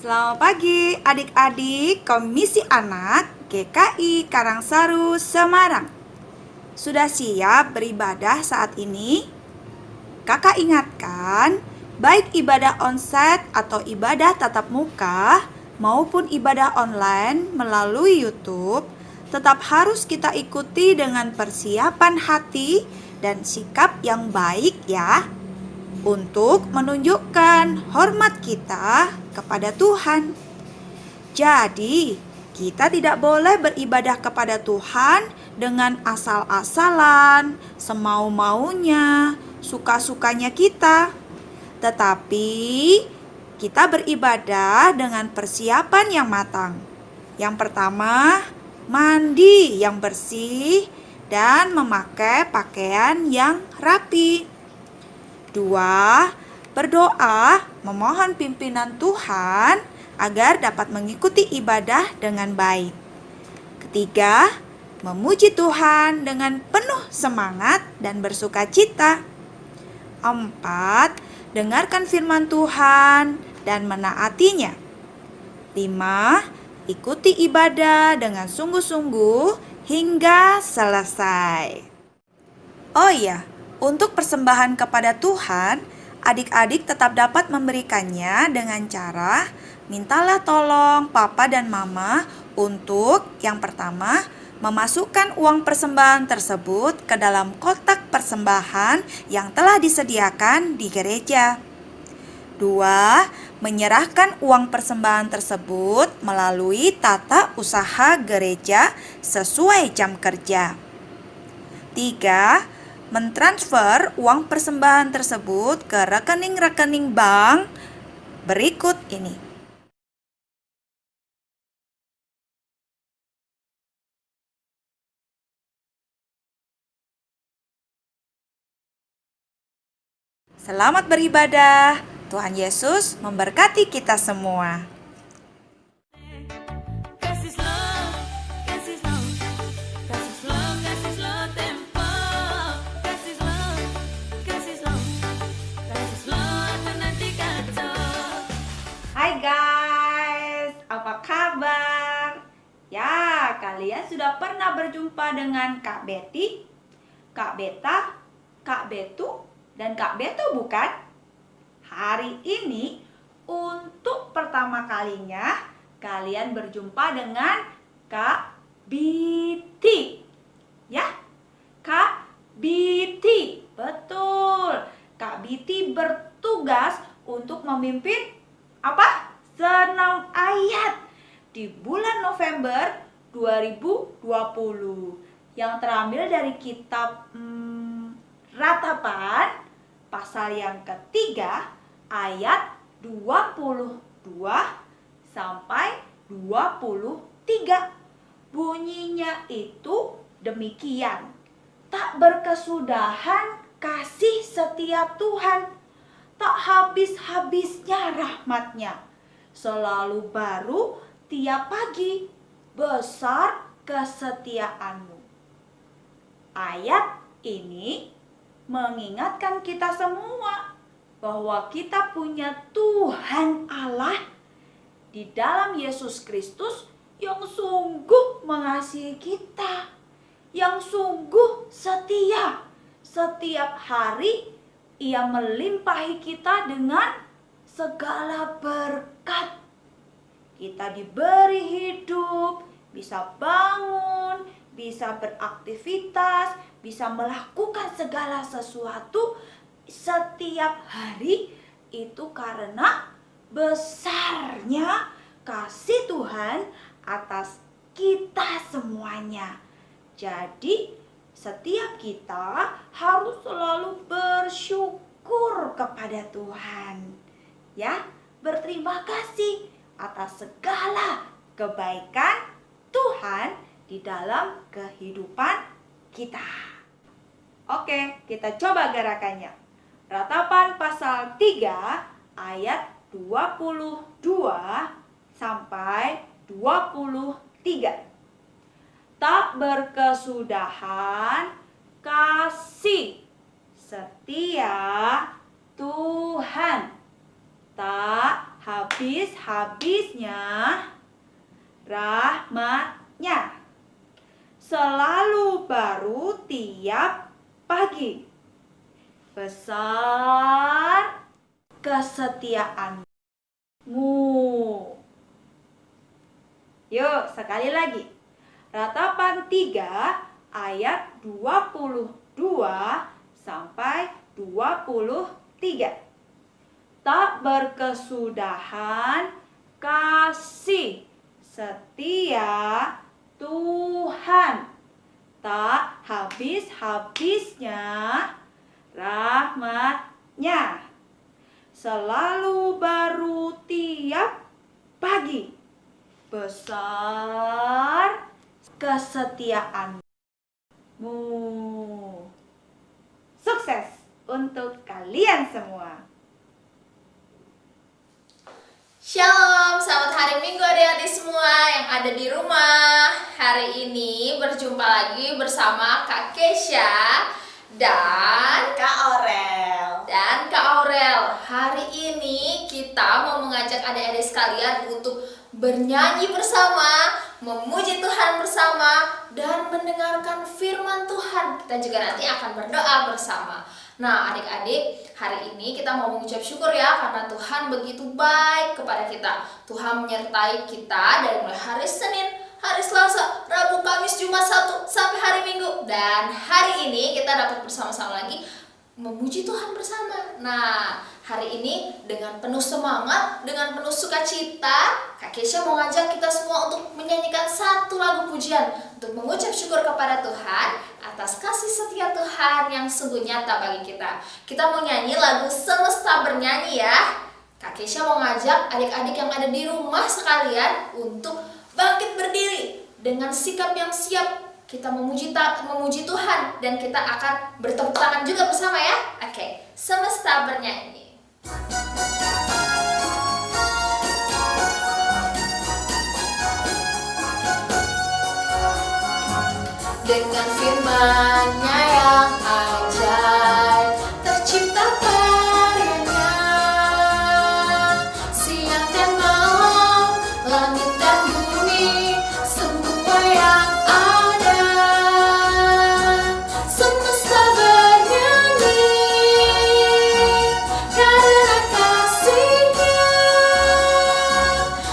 Selamat pagi adik-adik Komisi Anak GKI Karangsaru Semarang. Sudah siap beribadah saat ini? Kakak ingatkan, baik ibadah onsite atau ibadah tatap muka maupun ibadah online melalui YouTube, tetap harus kita ikuti dengan persiapan hati dan sikap yang baik ya, untuk menunjukkan hormat kita kepada Tuhan. Jadi, kita tidak boleh beribadah kepada Tuhan dengan asal-asalan, semau-maunya, suka-sukanya kita. Tetapi, kita beribadah dengan persiapan yang matang. Yang pertama, mandi yang bersih dan memakai pakaian yang rapi. 2. Berdoa memohon pimpinan Tuhan agar dapat mengikuti ibadah dengan baik. 3. Memuji Tuhan dengan penuh semangat dan bersukacita. 4. Dengarkan firman Tuhan dan menaatinya. 5. Ikuti ibadah dengan sungguh-sungguh hingga selesai. Oh iya, untuk persembahan kepada Tuhan, adik-adik tetap dapat memberikannya dengan cara mintalah tolong papa dan mama untuk yang pertama memasukkan uang persembahan tersebut ke dalam kotak persembahan yang telah disediakan di gereja. 2. Menyerahkan uang persembahan tersebut melalui tata usaha gereja sesuai jam kerja. 3. Mentransfer uang persembahan tersebut ke rekening-rekening bank berikut ini. Selamat beribadah. Tuhan Yesus memberkati kita semua. Hai guys, apa kabar? Ya, kalian sudah pernah berjumpa dengan Kak Betty, Kak Beta, Kak Betu, dan Kak Beto bukan? Hari ini untuk pertama kalinya kalian berjumpa dengan Kak Biti. Ya, Kak Biti. Betul. Kak Biti bertugas untuk memimpin apa? Senam ayat di bulan November 2020 yang terambil dari kitab Ratapan pasal yang ketiga ayat 22 sampai 23. Bunyinya itu demikian. Tak berkesudahan kasih setia Tuhan, tak habis-habisnya rahmat-Nya, selalu baru tiap pagi, besar kesetiaan-Mu. Ayat ini mengingatkan kita semua bahwa kita punya Tuhan Allah di dalam Yesus Kristus yang sungguh mengasihi kita, yang sungguh setia. Setiap hari Ia melimpahi kita dengan segala berkat. Kita diberi hidup, bisa bangun, bisa beraktivitas, bisa melakukan segala sesuatu setiap hari itu karena besarnya kasih Tuhan atas kita semuanya. Jadi setiap kita harus selalu bersyukur kepada Tuhan. Ya, berterima kasih atas segala kebaikan Tuhan di dalam kehidupan kita. Oke, kita coba gerakannya. Ratapan pasal 3 ayat 22 sampai 23. Tak berkesudahan kasih setia Tuhan, tak habis habis-habisnya rahmat-Nya. Selalu baru tiap pagi. Besar kesetiaan-Mu. Yuk, sekali lagi. Ratapan 3 ayat 22 sampai 23. Tak berkesudahan kasih setia Tuhan, tak habis-habisnya rahmat-Nya, selalu baru tiap pagi. Besar kesetiaan-Mu. Sukses untuk kalian semua. Shalom, selamat hari Minggu adik-adik semua yang ada di rumah. Hari ini berjumpa lagi bersama Kak Kesha dan Kak Aurel. Hari ini kita mau mengajak adik-adik sekalian untuk bernyanyi bersama, memuji Tuhan bersama, dan mendengarkan firman Tuhan. Kita juga nanti akan berdoa bersama. Nah adik-adik, hari ini kita mau mengucap syukur ya, karena Tuhan begitu baik kepada kita. Tuhan menyertai kita dari mulai hari Senin, hari Selasa, Rabu, Kamis, Jumat, Sabtu, sampai hari Minggu. Dan hari ini kita dapat bersama-sama lagi memuji Tuhan bersama. Nah hari ini dengan penuh semangat, dengan penuh sukacita, Kak Kesha mau ngajak kita semua untuk menyanyikan satu lagu pujian untuk mengucap syukur kepada Tuhan atas kasih setia Tuhan yang sungguh nyata bagi kita. Kita mau nyanyi lagu Semesta Bernyanyi ya. Kak Kesha mau ngajak adik-adik yang ada di rumah sekalian untuk bangkit berdiri dengan sikap yang siap. Kita memuji Tuhan dan kita akan bertepuk tangan juga bersama ya. Oke, Semesta Bernyanyi. Dengan firman-Nya yang ajaib, tercipta karyanya. Siang dan malam, langit dan bumi, semua yang ada. Semesta bernyanyi karena kasih-Nya,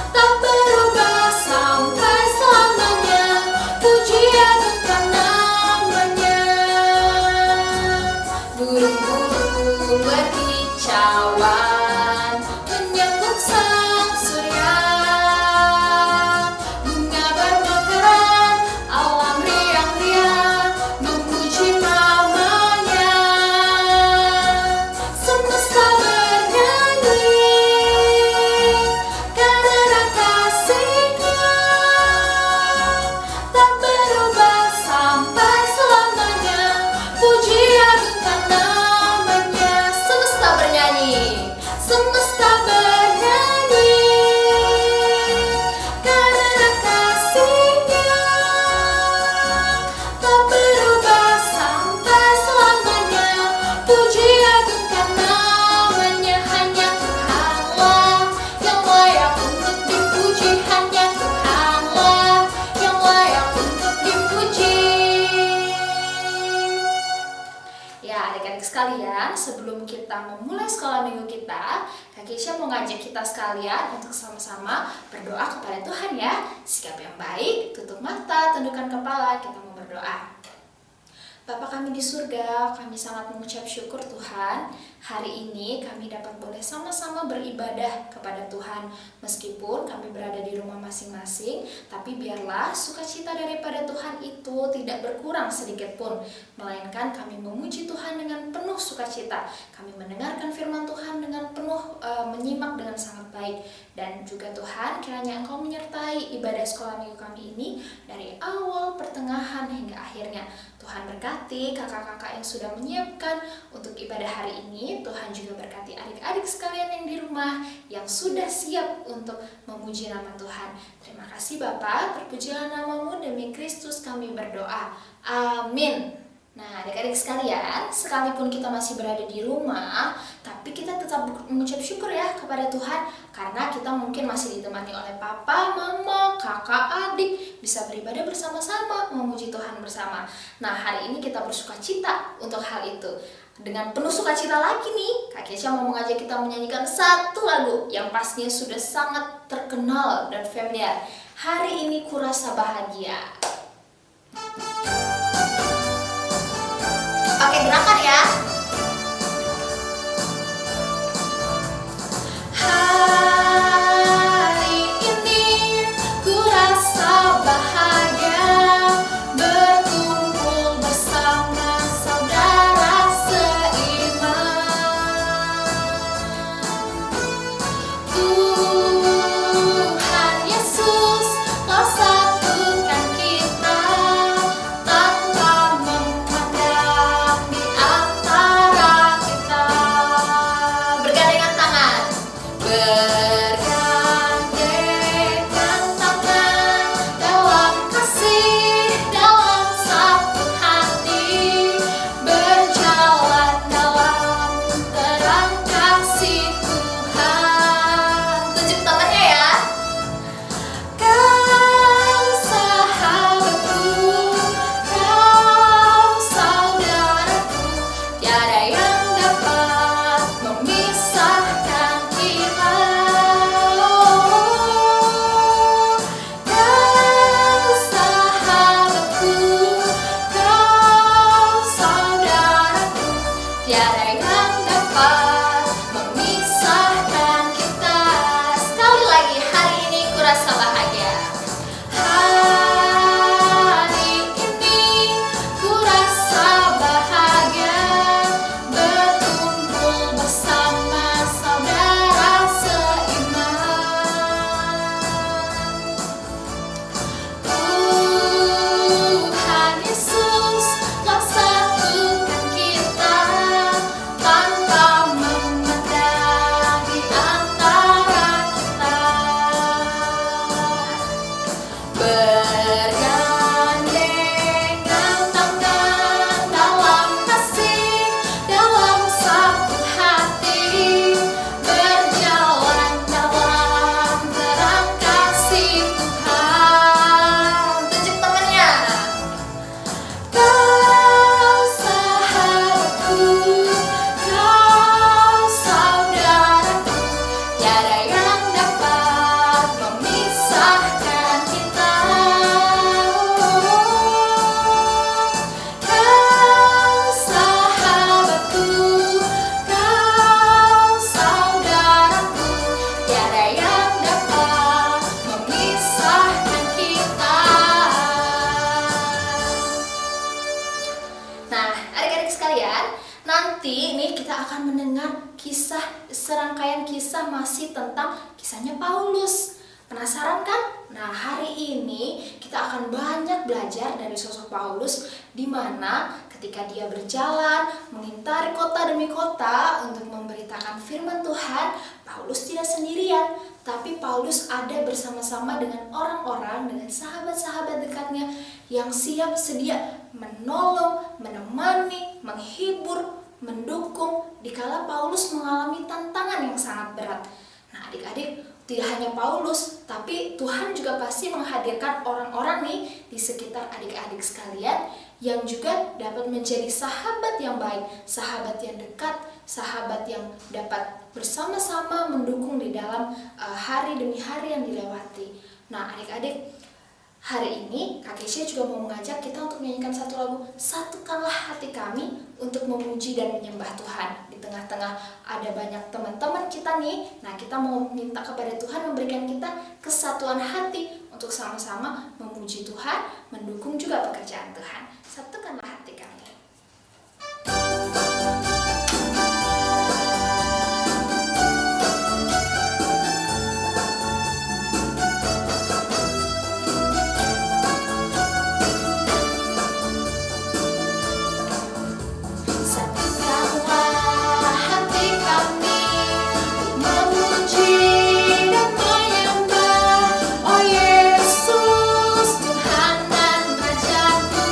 tak berubah sampai selamanya. Pujian namanya. Burung-burung berkicauan menyambut sang surya, bunga bermekaran, alam riang-riang memuji namanya. Semesta bernyanyi karena kasih-Nya, tak berubah sampai selamanya. Pujian untuk namanya. Semesta bernyanyi, semesta bernyanyi karena kasih-Nya, tak berubah sampai selamanya. Pujian untuk namanya. Hanya Tuhanlah yang layak untuk dipuji. Hanya Tuhanlah yang layak untuk dipuji. Ya adik-adik sekalian, sebelum kita memulai sekolah minggu kita, Kak Kesha mau ngajak kita sekalian untuk sama-sama berdoa kepada Tuhan ya. Sikap yang baik, tutup mata, tundukkan kepala, kita mau berdoa. Bapa kami di surga, kami sangat mengucap syukur Tuhan. Hari ini kami dapat boleh sama-sama beribadah kepada Tuhan. Meskipun kami berada di rumah masing-masing, tapi biarlah sukacita daripada Tuhan itu tidak berkurang sedikit pun, melainkan kami memuji Tuhan dengan penuh sukacita. Kami mendengarkan firman Tuhan dengan penuh menyimak dengan sangat baik. Dan juga Tuhan, kiranya Engkau menyertai ibadah sekolah minggu kami ini dari awal, pertengahan, hingga akhirnya. Tuhan berkati kakak-kakak yang sudah menyiapkan untuk ibadah hari ini. Tuhan juga berkati adik-adik sekalian yang di rumah yang sudah siap untuk memuji nama Tuhan. Terima kasih Bapa, terpujilah nama-Mu, demi Kristus kami berdoa. Amin. Nah, adik-adik sekalian, sekalipun kita masih berada di rumah, tapi kita tetap mengucap syukur ya kepada Tuhan, karena kita mungkin masih ditemani oleh papa, mama, kakak, adik, bisa beribadah bersama-sama, memuji Tuhan bersama. Nah, hari ini kita bersukacita untuk hal itu. Dengan penuh sukacita lagi nih, Kak Kesha mau mengajak kita menyanyikan satu lagu yang pastinya sudah sangat terkenal dan familiar. Hari ini kurasa bahagia. Oke, gerakan ya. Hari ini ku rasa bahagia, berkumpul bersama saudara seiman. Tuhan Yesus telah satukan kita tanpa memandang di antara kita. Bergandengan tangan, bergandengan tangan dalam kasih, dalam satu hati, berjalan dalam terang kasih Tuhan. Tunjuk tangannya ya. Kau sahabatku, kau saudaraku, tiada yang dapat memisahkan kita. Kau sahabatku, kau saudaraku, tiada yang dapat memisahkan kita. Sekali lagi, hari ini kurasa bahagia. Hari ini kurasa bahagia, berkumpul bersama saudara seiman. Tuhan Yesus telah satukan kita tanpa memandang di antara kita. Bergandengan tangan dalam kasih, dalam satu hati, berjalan dalam terang kasih Tuhan. Tunjuk tangannya. Kau sahabatku, kau saudaraku, tiada yang dapat memisahkan kita. Kau sahabatku, kau saudaraku, tiada yang dapat memisahkan kita. Nah, adik-adik sekalian, nanti nih kita akan mendengar serangkaian kisah masih tentang kisahnya Paulus. Penasaran kan? Nah, hari ini kita akan banyak belajar dari sosok Paulus, di mana ketika dia berjalan mengintari kota demi kota untuk memberitakan firman Tuhan, Paulus tidak sendirian, tapi Paulus ada bersama-sama dengan orang-orang, dengan sahabat-sahabat dekatnya yang siap sedia menolong, menemani, menghibur, mendukung dikala Paulus mengalami tantangan yang sangat berat. Nah, adik-adik, tidak hanya Paulus, tapi Tuhan juga pasti menghadirkan orang-orang nih di sekitar adik-adik sekalian yang juga dapat menjadi sahabat yang baik, sahabat yang dekat, sahabat yang dapat bersama-sama mendukung di dalam hari demi hari yang dilewati. Nah, adik-adik, hari ini Kak Kesha juga mau mengajak kita untuk menyanyikan satu lagu, Satukanlah Hati Kami, untuk memuji dan menyembah Tuhan. Di tengah-tengah ada banyak teman-teman kita nih, nah kita mau minta kepada Tuhan memberikan kita kesatuan hati untuk sama-sama memuji Tuhan, mendukung juga pekerjaan Tuhan. Satukanlah hati kami. Yesus Tuhan dan Rajaku.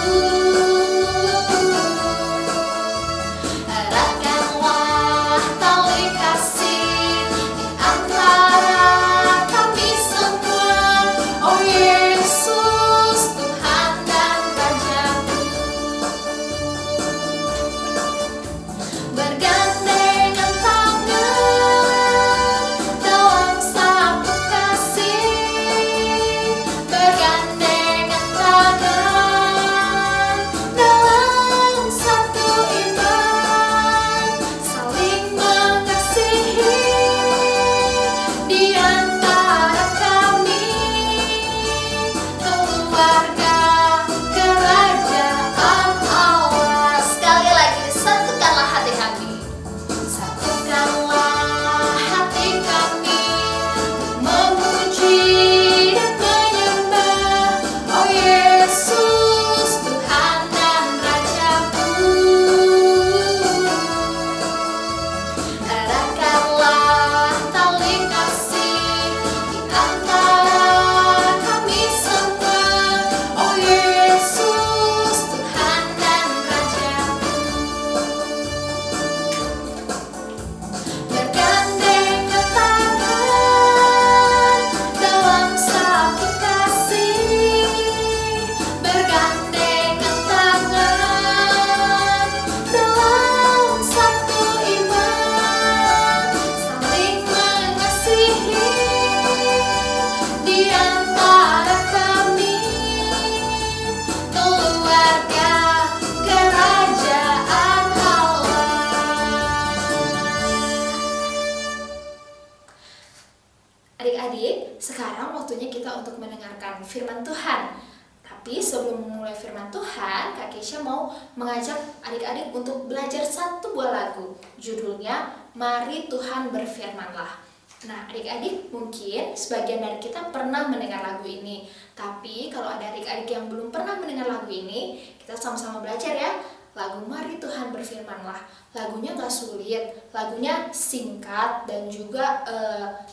Adik-adik, sekarang waktunya kita untuk mendengarkan firman Tuhan. Tapi sebelum memulai firman Tuhan, Kak Keisha mau mengajak adik-adik untuk belajar satu buah lagu. Judulnya, Mari Tuhan Berfirmanlah. Nah, adik-adik mungkin sebagian dari kita pernah mendengar lagu ini. Tapi kalau ada adik-adik yang belum pernah mendengar lagu ini, kita sama-sama belajar ya. Lagu Mari Tuhan Berfirmanlah. Lagunya gak sulit, lagunya singkat dan juga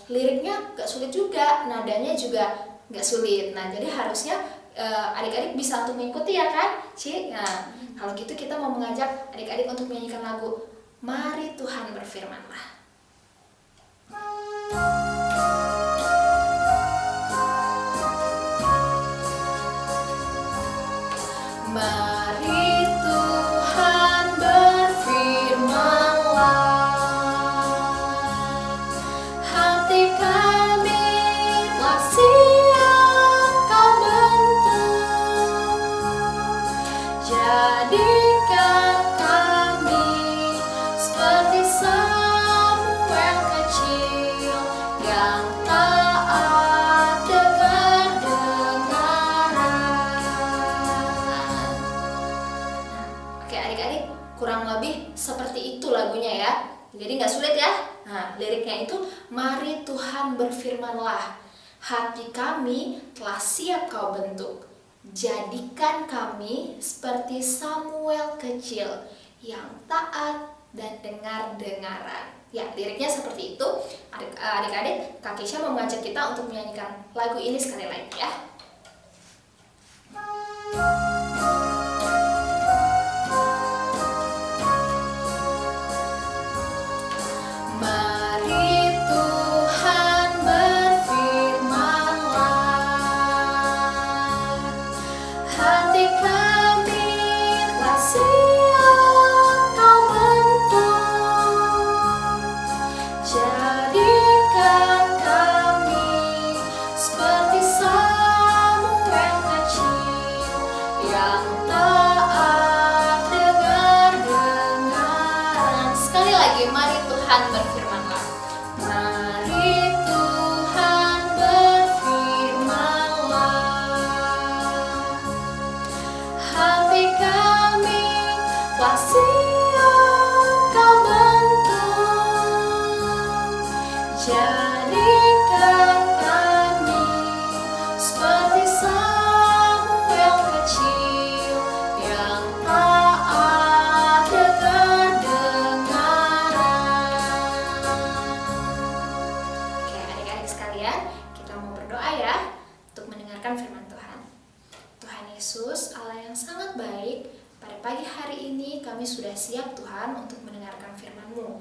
liriknya gak sulit juga, nadanya juga gak sulit. Nah, jadi harusnya adik-adik bisa untuk mengikuti ya kan, Ci? Nah, kalau gitu kita mau mengajak adik-adik untuk menyanyikan lagu Mari Tuhan Berfirmanlah. Mari Tuhan berfirmanlah, hati kami telah siap kau bentuk, jadikan kami seperti Samuel kecil yang taat dengar-dengaran. Oke adik-adik, kurang lebih seperti itu lagunya ya. Jadi nggak sulit ya. Nah, liriknya itu, Mari Tuhan berfirmanlah, hati kami telah siap kau bentuk, jadikan kami seperti Samuel kecil yang taat dan dengar-dengaran. Ya, liriknya seperti itu. Adik-adik, Kak Keisha mau mengajak kita untuk menyanyikan lagu ini sekali lagi ya. Mari Tuhan berfirmanlah, hati kami telah siap kau bentuk, jadikan kami seperti Samuel kecil yang taat dengar-dengaran. Sekali lagi, mari Tuhan berfirmanlah. Mari Tuhan berfirmanlah, hati kami telah siap kau bentuk, jadikan kami seperti Samuel kecil yang taat dengar-dengaran. Oke adik-adik sekalian, kita mau berdoa ya untuk mendengarkan firman Tuhan. Tuhan Yesus, Allah yang sangat baik, pada pagi hari ini kami sudah siap Tuhan untuk mendengarkan firman-Mu.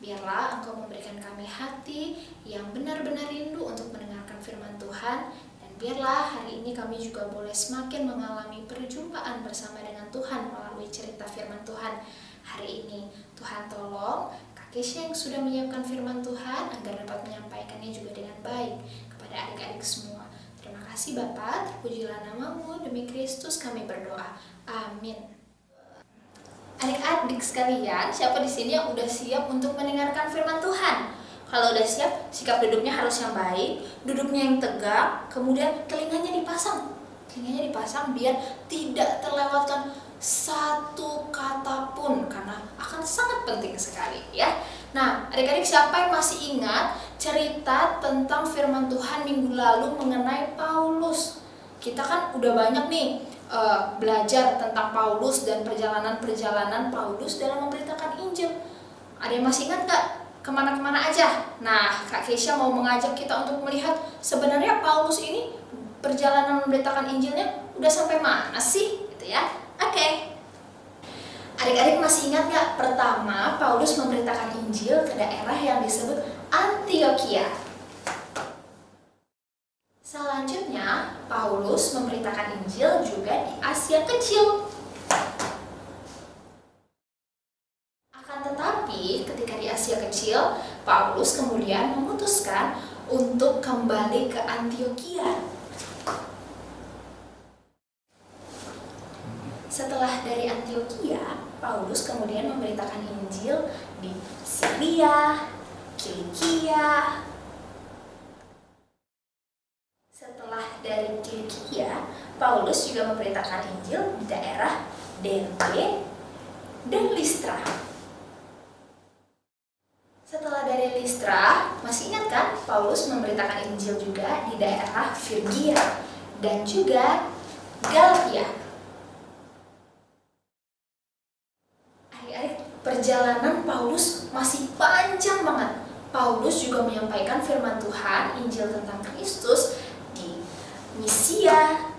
Biarlah Engkau memberikan kami hati yang benar-benar rindu untuk mendengarkan firman Tuhan, dan biarlah hari ini kami juga boleh semakin mengalami perjumpaan bersama dengan Tuhan melalui cerita firman Tuhan hari ini. Tuhan tolong Kak Keisha yang sudah menyiapkan firman Tuhan agar dapat menyampaikannya juga dengan baik kepada adik-adik semua. Terima kasih Bapa, terpujilah nama-Mu, demi Kristus kami berdoa. Amin. Adik-adik sekalian, siapa di sini yang udah siap untuk mendengarkan firman Tuhan? Kalau udah siap, sikap duduknya harus yang baik, duduknya yang tegak, kemudian telinganya dipasang. Telinganya dipasang biar tidak terlewatkan satu kata pun, karena akan sangat penting sekali ya. Nah, adik-adik siapa yang masih ingat cerita tentang firman Tuhan minggu lalu mengenai Paulus? Kita kan udah banyak nih belajar tentang Paulus dan perjalanan-perjalanan Paulus dalam memberitakan Injil. Ada yang masih ingat gak kemana-kemana aja? Nah, Kak Keisha mau mengajak kita untuk melihat sebenarnya Paulus ini perjalanan memberitakan Injilnya udah sampai mana sih? Gitu ya. Oke. Adik-adik masih ingat gak pertama Paulus memberitakan Injil ke daerah yang disebut Antioquia? Selanjutnya, Paulus memberitakan Injil juga di Asia Kecil. Akan tetapi, ketika di Asia Kecil, Paulus kemudian memutuskan untuk kembali ke Antioquia. Setelah dari Antioquia, Paulus kemudian memberitakan Injil di Syria, Kilikia, dari Kilikia, Paulus juga memberitakan Injil di daerah Derbe dan Listra. Setelah dari Listra, masih ingat kan? Paulus memberitakan Injil juga di daerah Frigia dan juga Galatia. Adik-adik, perjalanan Paulus masih panjang banget. Paulus juga menyampaikan firman Tuhan, Injil tentang Kristus di Misia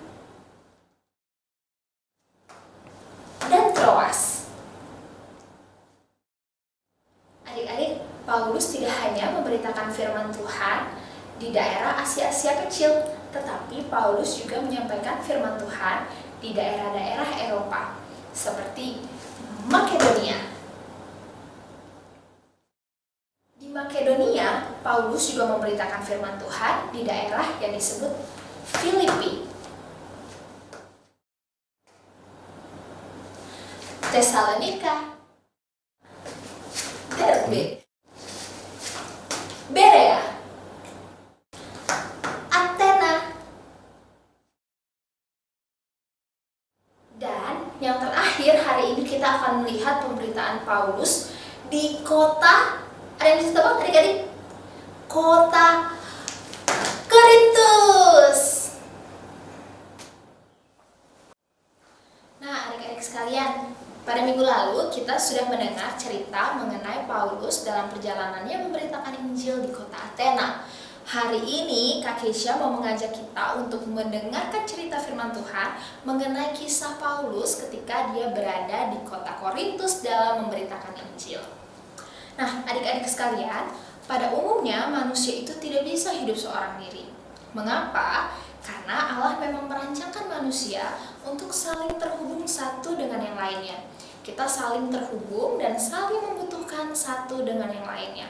dan Troas. Adik-adik, Paulus tidak hanya memberitakan firman Tuhan di daerah Asia-Asia kecil, tetapi Paulus juga menyampaikan firman Tuhan di daerah-daerah Eropa, seperti Makedonia. Di Makedonia, Paulus juga memberitakan firman Tuhan di daerah yang disebut Filipi. Tesalonika, Derbe, Berea, Athena, dan yang terakhir hari ini kita akan melihat pemberitaan Paulus di kota, ada yang bisa tebak adik-adik? Kota Korintus. Nah, adik-adik sekalian, pada minggu lalu kita sudah mendengar cerita mengenai Paulus dalam perjalanannya memberitakan Injil di kota Athena. Hari ini Kak Keisha mau mengajak kita untuk mendengarkan cerita firman Tuhan mengenai kisah Paulus ketika dia berada di kota Korintus dalam memberitakan Injil. Nah, adik-adik sekalian, pada umumnya manusia itu tidak bisa hidup seorang diri. Mengapa? Karena Allah memang merancangkan manusia untuk saling terhubung satu dengan yang lainnya. Kita saling terhubung dan saling membutuhkan satu dengan yang lainnya.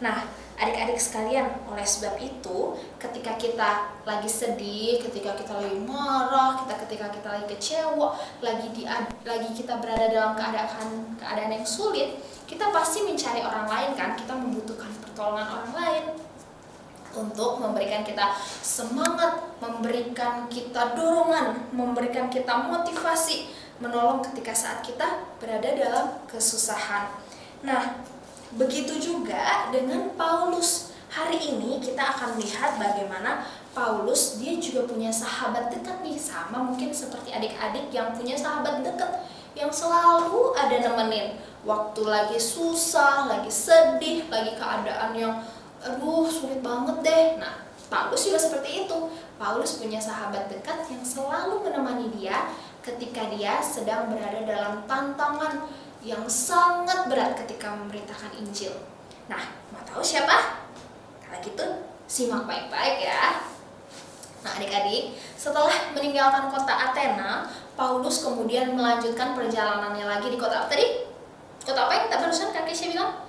Nah, adik-adik sekalian, oleh sebab itu, ketika kita lagi sedih, ketika kita lagi marah, ketika kita lagi kecewa, lagi kita berada dalam keadaan yang sulit, kita pasti mencari orang lain kan? Kita membutuhkan pertolongan orang lain untuk memberikan kita semangat, memberikan kita dorongan, memberikan kita motivasi, menolong ketika saat kita berada dalam kesusahan. Nah, begitu juga dengan Paulus. Hari ini kita akan lihat bagaimana Paulus dia juga punya sahabat dekat nih, sama mungkin seperti adik-adik yang punya sahabat dekat yang selalu ada nemenin waktu lagi susah, lagi sedih, lagi keadaan yang sulit banget deh. Nah, Paulus juga seperti itu. Paulus punya sahabat dekat yang selalu menemani dia ketika dia sedang berada dalam tantangan yang sangat berat ketika memberitakan Injil. Nah, mau tahu siapa? Kalau gitu, simak baik-baik ya. Nah, adik-adik, setelah meninggalkan kota Athena, Paulus kemudian melanjutkan perjalanannya lagi di kota apa tadi? Kota apa yang tak barusan Kak Keisha bilang?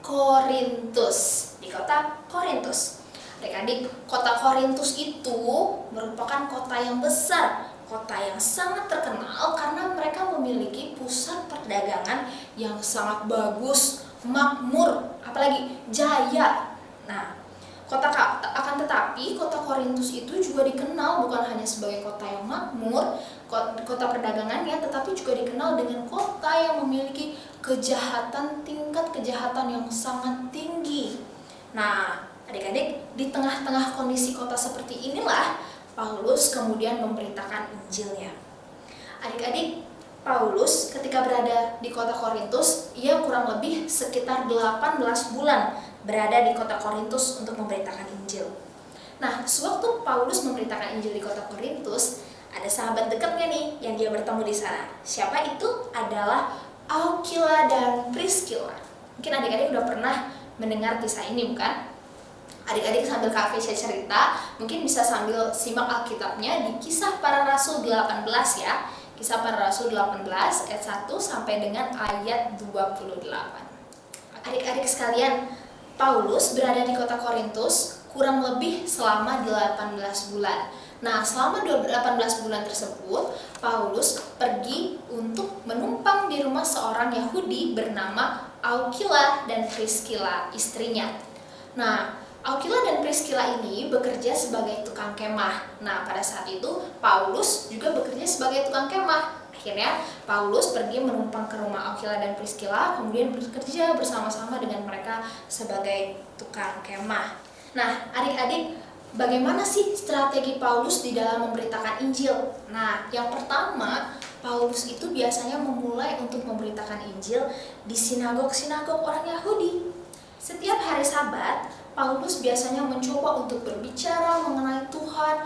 Korintus. Di kota Korintus. Adik-adik, kota Korintus itu merupakan kota yang besar, kota yang sangat terkenal karena mereka memiliki pusat perdagangan yang sangat bagus, makmur, apalagi jaya. Nah, akan tetapi kota Korintus itu juga dikenal bukan hanya sebagai kota yang makmur, kota perdagangannya, tetapi juga dikenal dengan kota yang memiliki tingkat kejahatan yang sangat tinggi. Nah, adik-adik, di tengah-tengah kondisi kota seperti inilah Paulus kemudian memberitakan Injilnya. Adik-adik, Paulus ketika berada di kota Korintus, ia kurang lebih sekitar 18 bulan berada di kota Korintus untuk memberitakan Injil. Nah, sewaktu Paulus memberitakan Injil di kota Korintus, ada sahabat dekatnya nih yang dia bertemu di sana. Siapa itu? Adalah Aquila dan Priscilla. Mungkin adik-adik udah pernah mendengar kisah ini, bukan? Adik-adik sambil Kak Keisha cerita, mungkin bisa sambil simak Alkitabnya di Kisah Para Rasul 18 ya. Kisah Para Rasul 18 ayat 1 sampai dengan ayat 28. Adik-adik sekalian, Paulus berada di kota Korintus kurang lebih selama 18 bulan. Nah, selama 18 bulan tersebut, Paulus pergi untuk menumpang di rumah seorang Yahudi bernama Aquila dan Priscilla, istrinya. Nah, Aquila dan Priscilla ini bekerja sebagai tukang kemah. Nah, pada saat itu Paulus juga bekerja sebagai tukang kemah. Akhirnya Paulus pergi menumpang ke rumah Aquila dan Priscilla, kemudian bekerja bersama-sama dengan mereka sebagai tukang kemah. Nah, adik-adik, bagaimana sih strategi Paulus di dalam memberitakan Injil? Nah, yang pertama, Paulus itu biasanya memulai untuk memberitakan Injil di sinagog-sinagog orang Yahudi. Setiap hari Sabat, Paulus biasanya mencoba untuk berbicara mengenai Tuhan.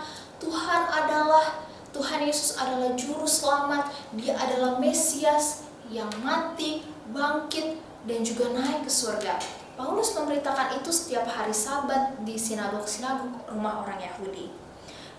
Tuhan Yesus adalah juru selamat, Dia adalah Mesias yang mati, bangkit, dan juga naik ke surga. Paulus memberitakan itu setiap hari Sabat di sinagog-sinagog rumah orang Yahudi.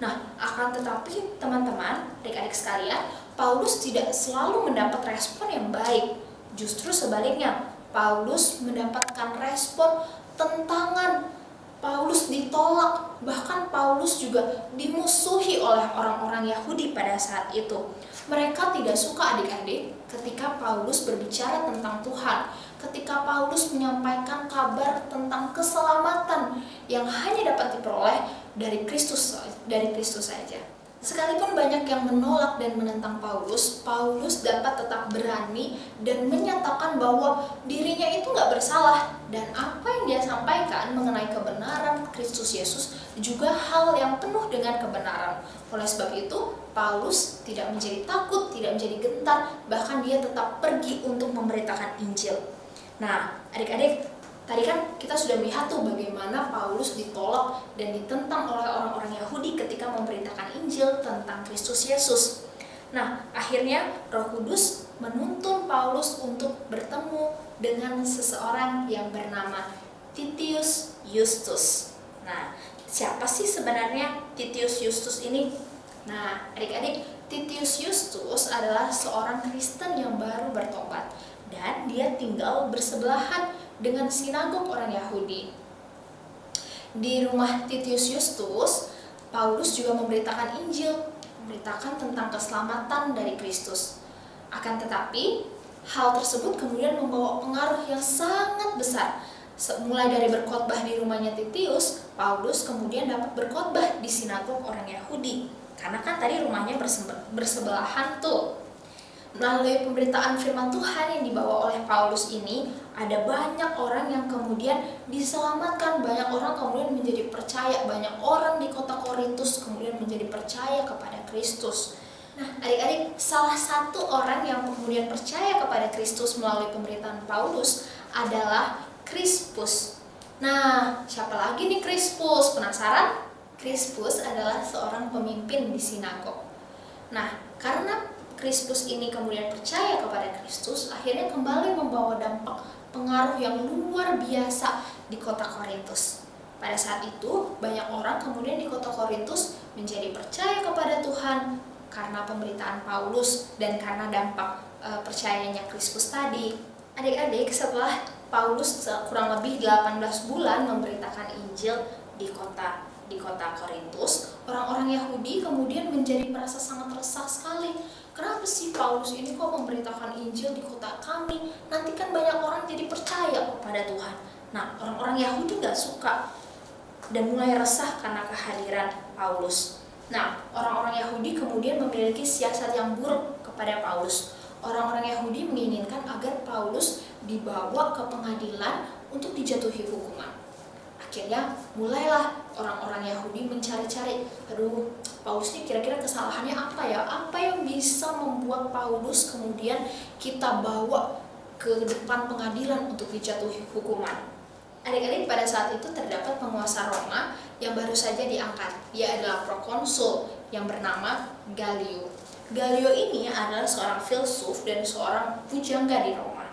Nah, akan tetapi teman-teman, adik-adik sekalian, Paulus tidak selalu mendapat respon yang baik. Justru sebaliknya, Paulus mendapatkan respon tentangan. Paulus ditolak, bahkan Paulus juga dimusuhi oleh orang-orang Yahudi pada saat itu. Mereka tidak suka adik-adik ketika Paulus berbicara tentang Tuhan, ketika Paulus menyampaikan kabar tentang keselamatan yang hanya dapat diperoleh dari Kristus saja. Sekalipun banyak yang menolak dan menentang Paulus, Paulus dapat tetap berani dan menyatakan bahwa dirinya itu nggak bersalah, dan apa yang dia sampaikan mengenai kebenaran Kristus Yesus juga hal yang penuh dengan kebenaran. Oleh sebab itu, Paulus tidak menjadi takut, tidak menjadi gentar, bahkan dia tetap pergi untuk memberitakan Injil. Nah, adik-adik, tadi kan kita sudah melihat tuh bagaimana Paulus ditolak dan ditentang oleh orang-orang Yahudi ketika memberitakan Injil tentang Kristus Yesus. Nah, akhirnya Roh Kudus menuntun Paulus untuk bertemu dengan seseorang yang bernama Titius Justus. Nah, siapa sih sebenarnya Titius Justus ini? Nah, adik-adik, Titius Justus adalah seorang Kristen yang baru bertobat, dan dia tinggal bersebelahan dengan sinagog orang Yahudi. Di rumah Titius Justus, Paulus juga memberitakan Injil, memberitakan tentang keselamatan dari Kristus. Akan tetapi, hal tersebut kemudian membawa pengaruh yang sangat besar. Mulai dari berkhotbah di rumahnya Titius, Paulus kemudian dapat berkhotbah di sinagog orang Yahudi. Karena kan tadi rumahnya bersebelahan tuh. Melalui pemberitaan firman Tuhan yang dibawa oleh Paulus ini, ada banyak orang yang kemudian diselamatkan, banyak orang kemudian menjadi percaya, banyak orang di kota Korintus kemudian menjadi percaya kepada Kristus. Nah, adik-adik, salah satu orang yang kemudian percaya kepada Kristus melalui pemberitaan Paulus adalah Krispus. Nah, siapa lagi nih Krispus? Penasaran? Krispus adalah seorang pemimpin di sinagog. Nah, karena Krispus ini kemudian percaya kepada Kristus, akhirnya kembali membawa dampak pengaruh yang luar biasa di kota Korintus. Pada saat itu, banyak orang kemudian di kota Korintus menjadi percaya kepada Tuhan karena pemberitaan Paulus dan karena dampak percayanya Krispus tadi. Adik-adik, setelah Paulus kurang lebih 18 bulan memberitakan Injil di kota Korintus, orang-orang Yahudi kemudian menjadi merasa sangat resah sekali. Kenapa sih Paulus ini kok memberitakan Injil di kota kami? Nanti kan banyak orang jadi percaya kepada Tuhan. Nah, orang-orang Yahudi gak suka dan mulai resah karena kehadiran Paulus. Nah, orang-orang Yahudi kemudian memiliki siasat yang buruk kepada Paulus. Orang-orang Yahudi menginginkan agar Paulus dibawa ke pengadilan untuk dijatuhi hukuman. Akhirnya mulailah orang-orang Yahudi mencari-cari, Paulus ini kira-kira kesalahannya apa ya? Apa yang bisa membuat Paulus kemudian kita bawa ke depan pengadilan untuk dijatuhi hukuman? Adik-adik, pada saat itu terdapat penguasa Roma yang baru saja diangkat. Dia adalah prokonsul yang bernama Galio. Galio ini adalah seorang filsuf dan seorang pujangga di Roma.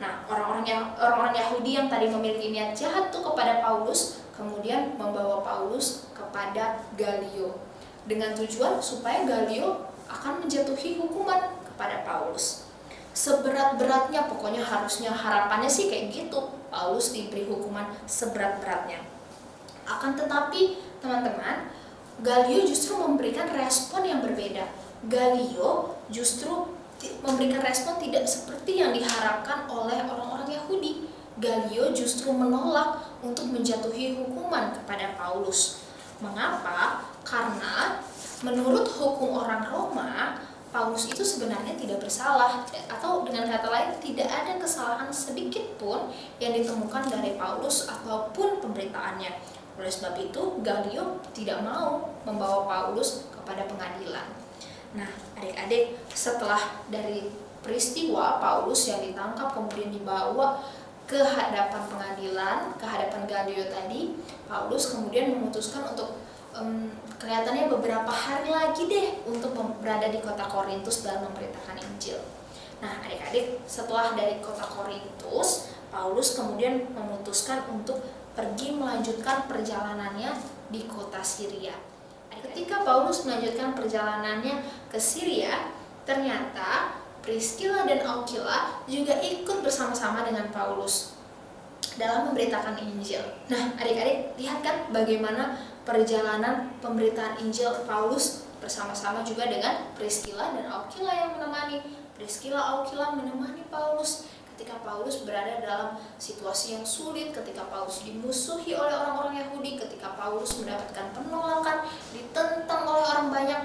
Nah, orang-orang Yahudi yang tadi memiliki niat jahat tuh kepada Paulus, kemudian membawa Paulus kepada Galio dengan tujuan supaya Galio akan menjatuhi hukuman kepada Paulus. Seberat-beratnya, pokoknya harusnya harapannya sih kayak gitu, Paulus diberi hukuman seberat-beratnya. Akan tetapi, teman-teman, Galio justru memberikan respon yang berbeda. Galio justru memberikan respon tidak seperti yang diharapkan oleh orang-orang Yahudi. Gallio justru menolak untuk menjatuhi hukuman kepada Paulus. Mengapa? Karena menurut hukum orang Roma, Paulus itu sebenarnya tidak bersalah, atau dengan kata lain tidak ada kesalahan sedikit pun yang ditemukan dari Paulus ataupun pemberitaannya. Oleh sebab itu, Gallio tidak mau membawa Paulus kepada pengadilan. Nah, adik-adik, setelah dari peristiwa Paulus yang ditangkap kemudian dibawa ke hadapan pengadilan, ke hadapan Gallio tadi, Paulus kemudian memutuskan untuk kelihatannya beberapa hari lagi deh untuk berada di kota Korintus dalam memberitakan Injil. Nah, adik-adik, setelah dari kota Korintus, Paulus kemudian memutuskan untuk pergi melanjutkan perjalanannya di kota Syria. Ketika Paulus melanjutkan perjalanannya ke Syria, ternyata Priscilla dan Aquila juga ikut bersama-sama dengan Paulus dalam memberitakan Injil. Nah, adik-adik, lihat kan bagaimana perjalanan pemberitaan Injil Paulus bersama-sama juga dengan Priscilla dan Aquila yang menemani. Priscilla, Aquila menemani Paulus ketika Paulus berada dalam situasi yang sulit, ketika Paulus dimusuhi oleh orang-orang Yahudi, ketika Paulus mendapatkan penolakan, ditentang oleh orang banyak.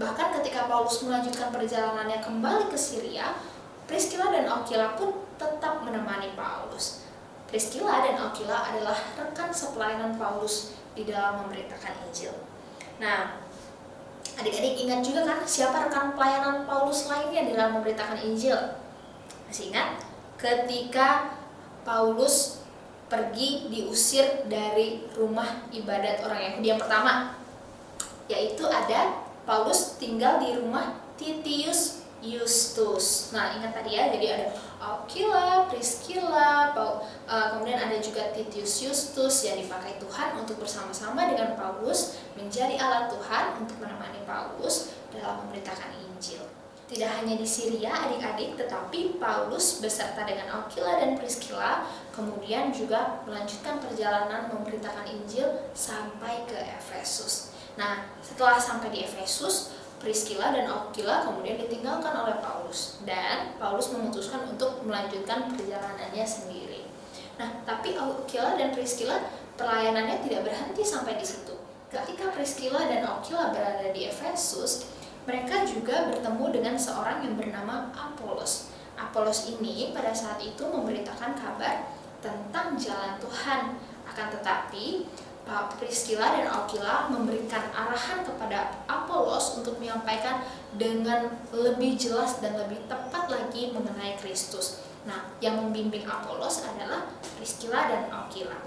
Bahkan ketika Paulus melanjutkan perjalanannya kembali ke Syria, Priscilla dan Aquila pun tetap menemani Paulus. Priscilla dan Aquila adalah rekan sepelayanan Paulus di dalam memberitakan Injil. Nah, adik-adik ingat juga kan siapa rekan pelayanan Paulus lainnya di dalam memberitakan Injil? Masih ingat? Ketika Paulus pergi diusir dari rumah ibadat orang Yahudi yang pertama, yaitu ada Paulus tinggal di rumah Titius Justus. Nah, ingat tadi ya, jadi ada Aquila, Priscilla, kemudian ada juga Titius Justus yang dipakai Tuhan untuk bersama-sama dengan Paulus menjadi alat Tuhan untuk menemani Paulus dalam memberitakan Injil. Tidak hanya di Syria adik-adik, tetapi Paulus beserta dengan Aquila dan Priscilla kemudian juga melanjutkan perjalanan memberitakan Injil sampai ke Efesus. Nah, setelah sampai di Efesus, Priscilla dan Aquila kemudian ditinggalkan oleh Paulus dan Paulus memutuskan untuk melanjutkan perjalanannya sendiri. Nah, tapi Aquila dan Priscilla pelayanannya tidak berhenti sampai di situ. Ketika Priscilla dan Aquila berada di Efesus, mereka juga bertemu dengan seorang yang bernama Apolos. Apolos ini pada saat itu memberitakan kabar tentang jalan Tuhan. Akan tetapi Priscilla dan Aquila memberikan arahan kepada Apolos untuk menyampaikan dengan lebih jelas dan lebih tepat lagi mengenai Kristus. Nah, yang membimbing Apolos adalah Priscilla dan Aquila.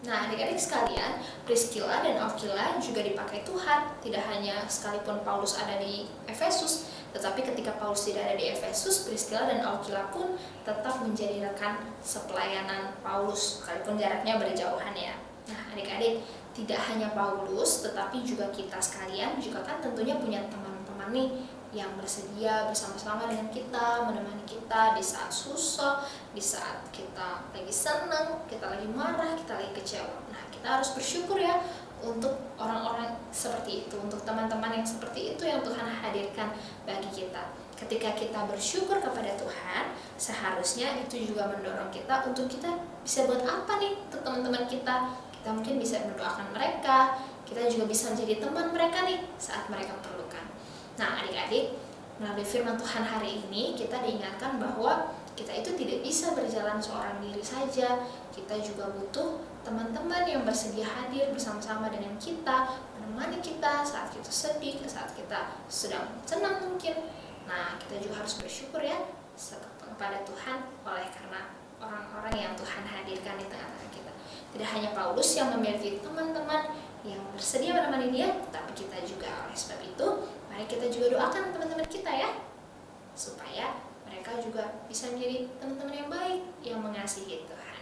Nah, adik-adik sekalian, Priscilla dan Aquila juga dipakai Tuhan. Tidak hanya sekalipun Paulus ada di Efesus, tetapi ketika Paulus tidak ada di Efesus, Priscilla dan Aquila pun tetap menjadi rekan sepelayanan Paulus, sekalipun jaraknya berjauhan ya. Nah, adik-adik, tidak hanya Paulus, tetapi juga kita sekalian juga kan tentunya punya teman-teman nih yang bersedia bersama-sama dengan kita, menemani kita di saat susah, di saat kita lagi senang, kita lagi marah, kita lagi kecewa. Nah, kita harus bersyukur ya untuk orang-orang seperti itu, untuk teman-teman yang seperti itu yang Tuhan hadirkan bagi kita. Ketika kita bersyukur kepada Tuhan, seharusnya itu juga mendorong kita untuk kita bisa buat apa nih untuk teman-teman kita. Kita mungkin bisa mendoakan mereka, kita juga bisa menjadi teman mereka nih saat mereka perlukan. Nah, adik-adik, melalui firman Tuhan hari ini kita diingatkan bahwa kita itu tidak bisa berjalan seorang diri saja. Kita juga butuh teman-teman yang bersedia hadir bersama-sama dengan kita, menemani kita saat kita sedih, saat kita sedang senang mungkin. Nah, kita juga harus bersyukur ya kepada Tuhan oleh karena orang-orang yang Tuhan hadirkan di tengah-tengah kita. Tidak hanya Paulus yang memiliki teman-teman yang bersedia menemani dia, tapi kita juga. Oleh sebab itu, mari kita juga doakan teman-teman kita ya, supaya mereka juga bisa menjadi teman-teman yang baik, yang mengasihi Tuhan.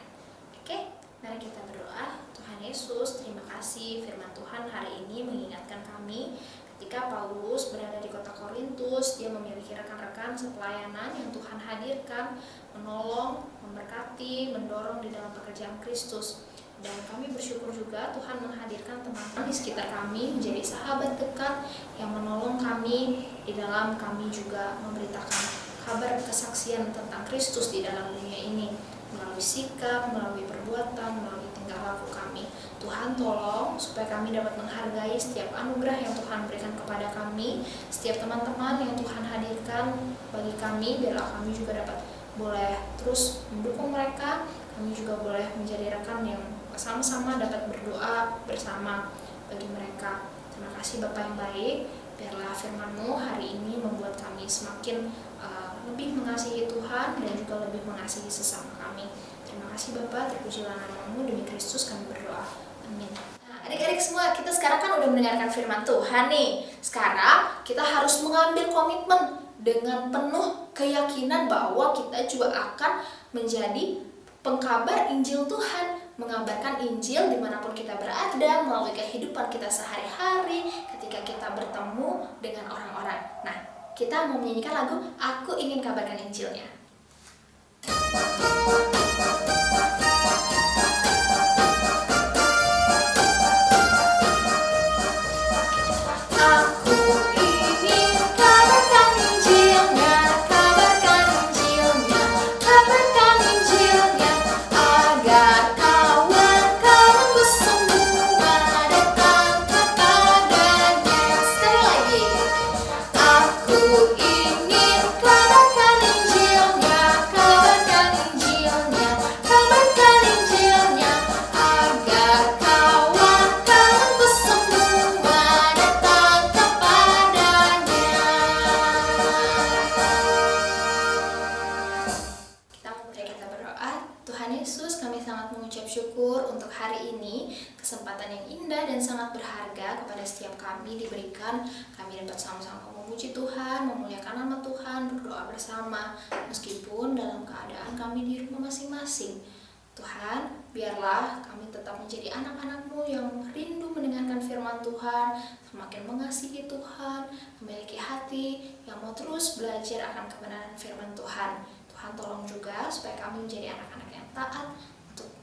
Oke, mari kita berdoa. Tuhan Yesus, terima kasih firman Tuhan hari ini mengingatkan kami ketika Paulus berada di kota Korintus, dia memiliki rekan-rekan sepelayanan yang Tuhan hadirkan, menolong, memberkati, mendorong di dalam pekerjaan Kristus. Dan kami bersyukur juga Tuhan menghadirkan teman-teman di sekitar kami menjadi sahabat dekat yang menolong kami di dalam kami juga memberitakan kabar kesaksian tentang Kristus di dalam dunia ini. melalui sikap, melalui perbuatan, melalui tingkah laku kami. Tuhan tolong supaya kami dapat menghargai setiap anugerah yang Tuhan berikan kepada kami, setiap teman-teman yang Tuhan hadirkan bagi kami, biarlah kami juga dapat boleh terus mendukung mereka, kami juga boleh menjadi rekan yang sama-sama dapat berdoa bersama bagi mereka. Terima kasih Bapa yang baik, biarlah firman-Mu hari ini membuat kami semakin lebih mengasihi Tuhan dan juga lebih mengasihi sesama kami. Terima kasih Bapa, terpujilah nama-Mu, demi Kristus kami berdoa. Amin. Nah, adik-adik semua, kita sekarang kan udah mendengarkan firman Tuhan nih. Sekarang kita harus mengambil komitmen dengan penuh keyakinan bahwa kita juga akan menjadi pengkabar Injil Tuhan, mengabarkan Injil dimanapun kita berada, melalui kehidupan kita sehari-hari, ketika kita bertemu dengan orang-orang. Nah, kita mau menyanyikan lagu Aku Ingin Kabarkan Injilnya. Syukur untuk hari ini, kesempatan yang indah dan sangat berharga kepada setiap kami diberikan. Kami dapat sama-sama memuji Tuhan, memuliakan nama Tuhan, berdoa bersama meskipun dalam keadaan kami di rumah masing-masing. Tuhan, biarlah kami tetap menjadi anak-anak-Mu yang rindu mendengarkan firman Tuhan, semakin mengasihi Tuhan, memiliki hati yang mau terus belajar akan kebenaran firman Tuhan. Tuhan tolong juga supaya kami menjadi anak-anak yang taat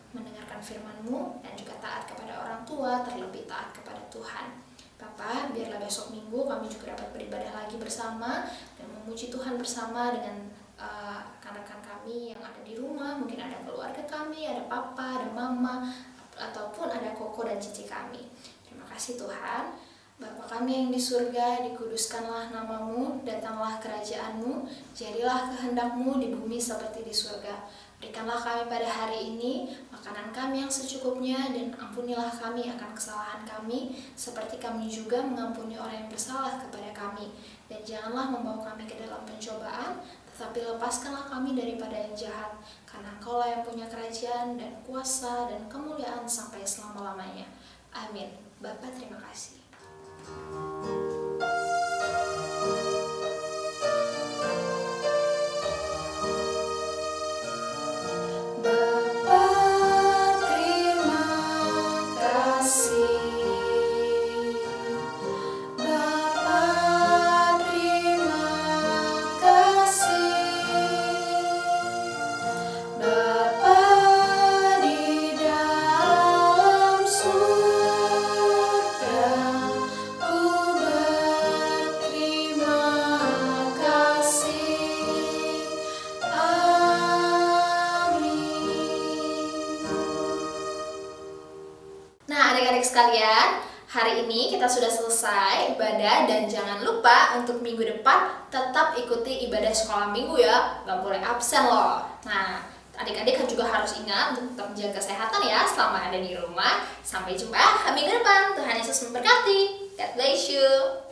mendengarkan firman-Mu dan juga taat kepada orang tua, terlebih taat kepada Tuhan. Bapa, biarlah besok minggu kami juga dapat beribadah lagi bersama dan memuji Tuhan bersama dengan rekan-rekan kami yang ada di rumah. Mungkin ada keluarga kami, ada papa, ada mama, ataupun ada koko dan cici kami. Terima kasih Tuhan. Bapa kami yang di surga, dikuduskanlah nama-Mu, datanglah kerajaan-Mu, jadilah kehendak-Mu di bumi seperti di surga. Berikanlah kami pada hari ini makanan kami yang secukupnya, dan ampunilah kami akan kesalahan kami, seperti kami juga mengampuni orang yang bersalah kepada kami. Dan janganlah membawa kami ke dalam pencobaan, tetapi lepaskanlah kami daripada yang jahat, karena Engkau-lah yang punya kerajaan dan kuasa dan kemuliaan sampai selama-lamanya. Amin. Bapa, terima kasih. Sekalian, hari ini kita sudah selesai ibadah dan jangan lupa untuk minggu depan tetap ikuti ibadah sekolah minggu ya, gak boleh absen loh. Nah, adik-adik juga harus ingat untuk tetap menjaga kesehatan ya selama ada di rumah. Sampai jumpa minggu depan. Tuhan Yesus memberkati. God bless you.